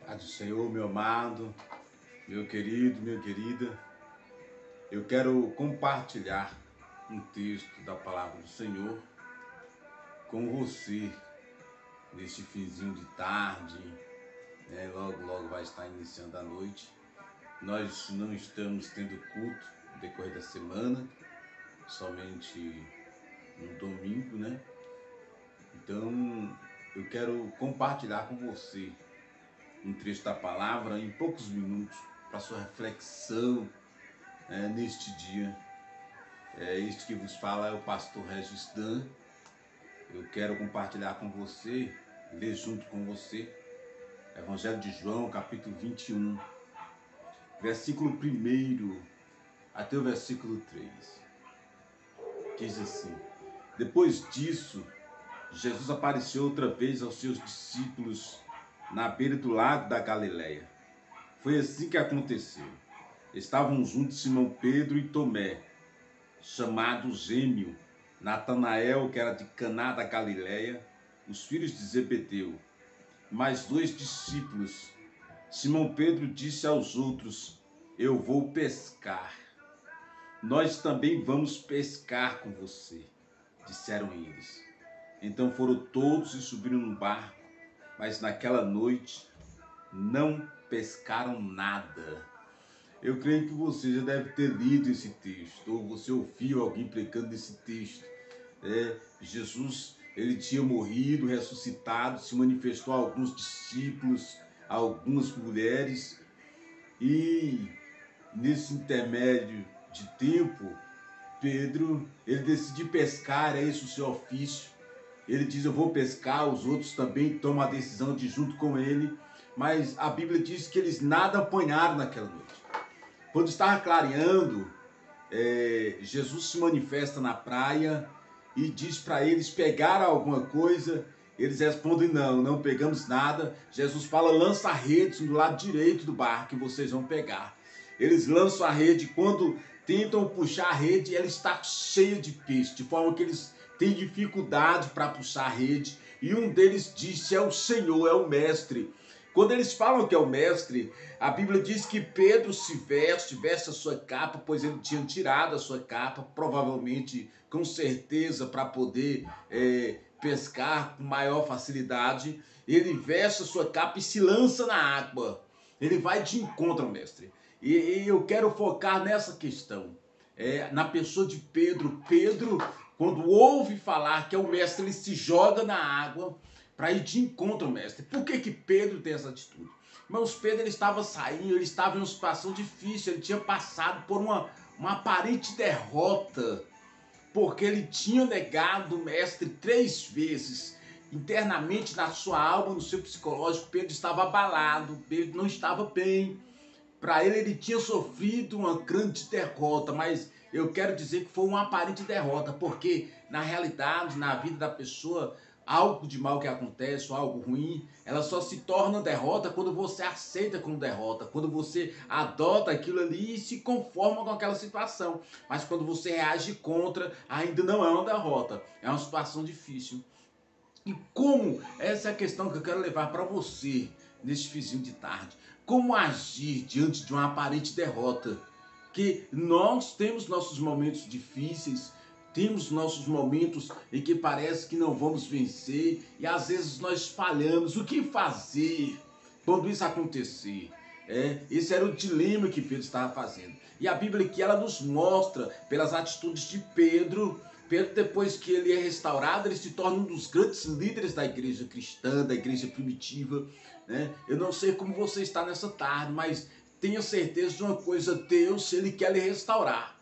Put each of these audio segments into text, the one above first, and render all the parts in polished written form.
A do Senhor, meu amado, meu querido, minha querida, eu quero compartilhar um texto da palavra do Senhor com você neste finzinho de tarde, né? Logo vai estar iniciando a noite. Nós não estamos tendo culto no decorrer da semana, somente no domingo, né? Então eu quero compartilhar com você um trecho da palavra em poucos minutos para sua reflexão neste dia. Este que vos fala é o pastor Regis Dan. Eu quero compartilhar com você, ler junto com você, Evangelho de João, capítulo 21, versículo 1 até o versículo 3. Diz assim: Depois disso, Jesus apareceu outra vez aos seus discípulos na beira do lago da Galileia. Foi assim que aconteceu. Estavam juntos Simão Pedro e Tomé, chamado Gêmeo, Natanael, que era de Caná da Galileia, os filhos de Zebedeu, mais 2 discípulos. Simão Pedro disse aos outros: Eu vou pescar. Nós também vamos pescar com você, disseram eles. Então foram todos e subiram no barco, mas naquela noite não pescaram nada. Eu creio que você já deve ter lido esse texto, ou você ouviu alguém pregando esse texto. Jesus, ele tinha morrido, ressuscitado, se manifestou a alguns discípulos, a algumas mulheres, e nesse intermédio de tempo, Pedro, ele decide pescar, é esse o seu ofício. Ele diz: eu vou pescar, os outros também tomam a decisão de ir junto com ele, mas a Bíblia diz que eles nada apanharam naquela noite. Quando estava clareando, Jesus se manifesta na praia e diz para eles pegar alguma coisa. Eles respondem: não pegamos nada. Jesus fala: lança a rede do lado direito do barco que vocês vão pegar. Eles lançam a rede. Quando tentam puxar a rede, ela está cheia de peixe, de forma que eles têm dificuldade para puxar a rede. E um deles disse: é o Senhor, é o Mestre. Quando eles falam que é o Mestre, a Bíblia diz que Pedro se veste a sua capa, pois ele tinha tirado a sua capa, provavelmente, com certeza, para poder pescar com maior facilidade. Ele veste a sua capa e se lança na água. Ele vai de encontro ao Mestre. E eu quero focar nessa questão, na pessoa de Pedro. Pedro, quando ouve falar que é o Mestre, ele se joga na água para ir de encontro ao Mestre. Por que Pedro tem essa atitude? Irmãos, Pedro, ele estava saindo, ele estava em uma situação difícil, ele tinha passado por uma aparente derrota, porque ele tinha negado o Mestre 3 vezes. Internamente, na sua alma, no seu psicológico, Pedro estava abalado, Pedro não estava bem. Para ele tinha sofrido uma grande derrota, mas eu quero dizer que foi uma aparente derrota, porque na realidade, na vida da pessoa, algo de mal que acontece, ou algo ruim, ela só se torna derrota quando você aceita como derrota, quando você adota aquilo ali e se conforma com aquela situação. Mas quando você reage contra, ainda não é uma derrota, é uma situação difícil. E como, essa é a questão que eu quero levar para você neste finzinho de tarde. Como agir diante de uma aparente derrota? Que nós temos nossos momentos difíceis, temos nossos momentos em que parece que não vamos vencer e às vezes nós falhamos. O que fazer quando isso acontecer? Esse era o dilema que Pedro estava fazendo. E a Bíblia aqui, ela nos mostra, pelas atitudes de Pedro, depois que ele é restaurado, ele se torna um dos grandes líderes da igreja cristã, da igreja primitiva. Eu não sei como você está nessa tarde, mas tenha certeza de uma coisa: Deus, ele quer lhe restaurar.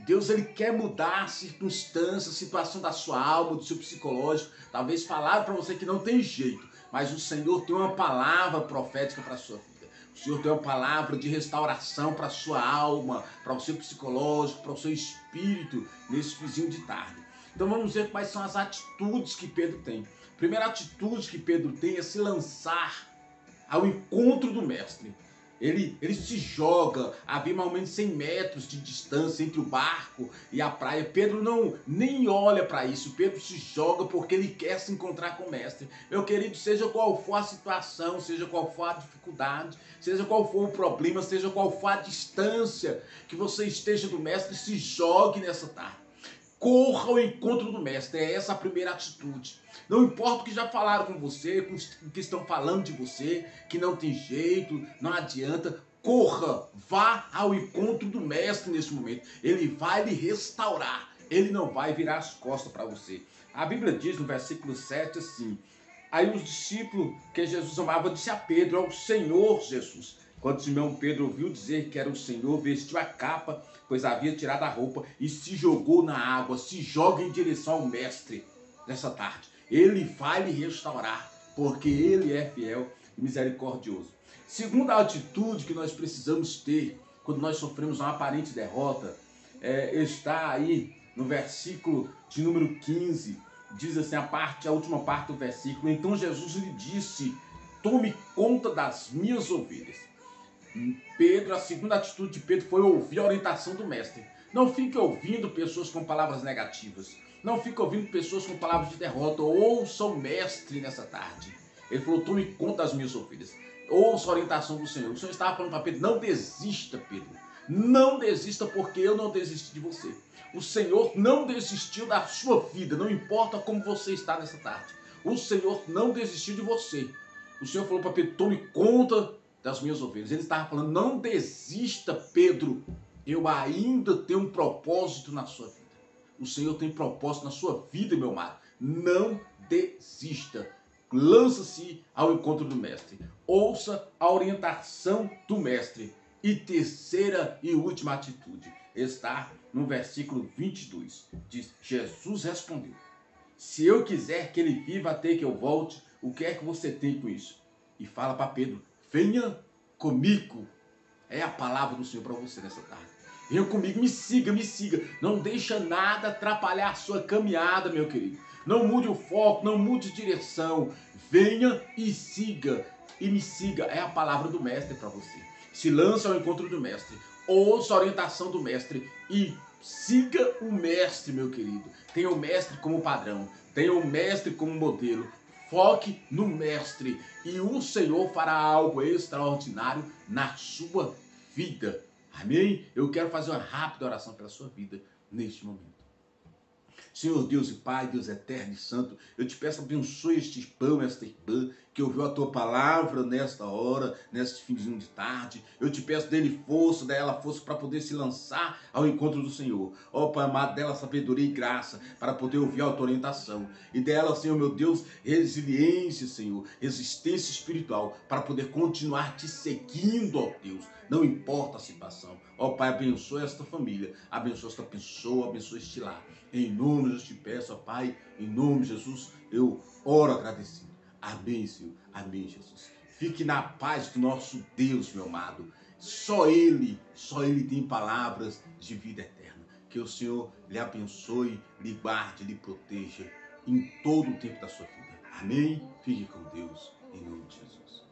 Deus, ele quer mudar a circunstância, a situação da sua alma, do seu psicológico. Talvez falaram para você que não tem jeito, mas o Senhor tem uma palavra profética para a sua vida. O Senhor tem uma palavra de restauração para a sua alma, para o seu psicológico, para o seu espírito, nesse finzinho de tarde. Então vamos ver quais são as atitudes que Pedro tem. A primeira atitude que Pedro tem é se lançar ao encontro do Mestre. Ele se joga, havia mais ou menos 100 metros de distância entre o barco e a praia. Pedro nem olha para isso, Pedro se joga porque ele quer se encontrar com o mestre. Meu querido, seja qual for a situação, seja qual for a dificuldade, seja qual for o problema, seja qual for a distância que você esteja do mestre, se jogue nessa tarde. Corra ao encontro do mestre, é essa a primeira atitude. Não importa o que já falaram com você, o que estão falando de você, que não tem jeito, não adianta. Corra, vá ao encontro do mestre nesse momento. Ele vai lhe restaurar, ele não vai virar as costas para você. A Bíblia diz no versículo 7 assim: aí os discípulos que Jesus amava disse a Pedro: é o Senhor Jesus. Quando Simão Pedro ouviu dizer que era o Senhor, vestiu a capa, pois havia tirado a roupa, e se jogou na água. Se joga em direção ao mestre nessa tarde. Ele vai lhe restaurar, porque ele é fiel e misericordioso. Segunda atitude que nós precisamos ter quando nós sofremos uma aparente derrota, está aí no versículo de número 15. Diz assim a última parte do versículo: então Jesus lhe disse: tome conta das minhas ovelhas. Pedro, a segunda atitude de Pedro foi ouvir a orientação do mestre. Não fique ouvindo pessoas com palavras negativas. Não fique ouvindo pessoas com palavras de derrota. Ouça o mestre nessa tarde. Ele falou: tome conta das minhas ovelhas. Ouça a orientação do Senhor. O Senhor estava falando para Pedro: não desista, Pedro. Não desista, porque eu não desisti de você. O Senhor não desistiu da sua vida. Não importa como você está nessa tarde. O Senhor não desistiu de você. O Senhor falou para Pedro: tome conta das minhas ovelhas. Ele estava falando: não desista, Pedro. Eu ainda tenho um propósito na sua vida. O Senhor tem propósito na sua vida, meu amado. Não desista. Lança-se ao encontro do mestre. Ouça a orientação do mestre. E terceira e última atitude está no versículo 22. Diz: Jesus respondeu: se eu quiser que ele viva até que eu volte, o que é que você tem com isso? E fala para Pedro: venha comigo. É a palavra do Senhor para você nessa tarde. Venha comigo, me siga, me siga. Não deixa nada atrapalhar a sua caminhada, meu querido. Não mude o foco, não mude direção. Venha e siga. E me siga. É a palavra do mestre para você. Se lance ao encontro do mestre. Ouça a orientação do mestre e siga o mestre, meu querido. Tenha o mestre como padrão. Tenha o mestre como modelo. Foque no mestre e o Senhor fará algo extraordinário na sua vida. Amém? Eu quero fazer uma rápida oração pela sua vida neste momento. Senhor Deus e Pai, Deus eterno e santo, eu te peço, abençoe este irmão, esta irmã, que ouviu a tua palavra nesta hora, neste finzinho de tarde. Eu te peço, dele força, dê ela força para poder se lançar ao encontro do Senhor. Ó Pai amado, dela sabedoria e graça para poder ouvir a tua orientação. E dela, Senhor meu Deus, resiliência, Senhor, resistência espiritual para poder continuar te seguindo, ó Deus. Não importa a situação. Ó Pai, abençoe esta família, abençoe esta pessoa, abençoe este lar. Em nome de Jesus te peço, ó Pai, em nome de Jesus eu oro agradecido. Amém, Senhor. Amém, Jesus. Fique na paz do nosso Deus, meu amado. Só Ele tem palavras de vida eterna. Que o Senhor lhe abençoe, lhe guarde, lhe proteja em todo o tempo da sua vida. Amém? Fique com Deus, em nome de Jesus.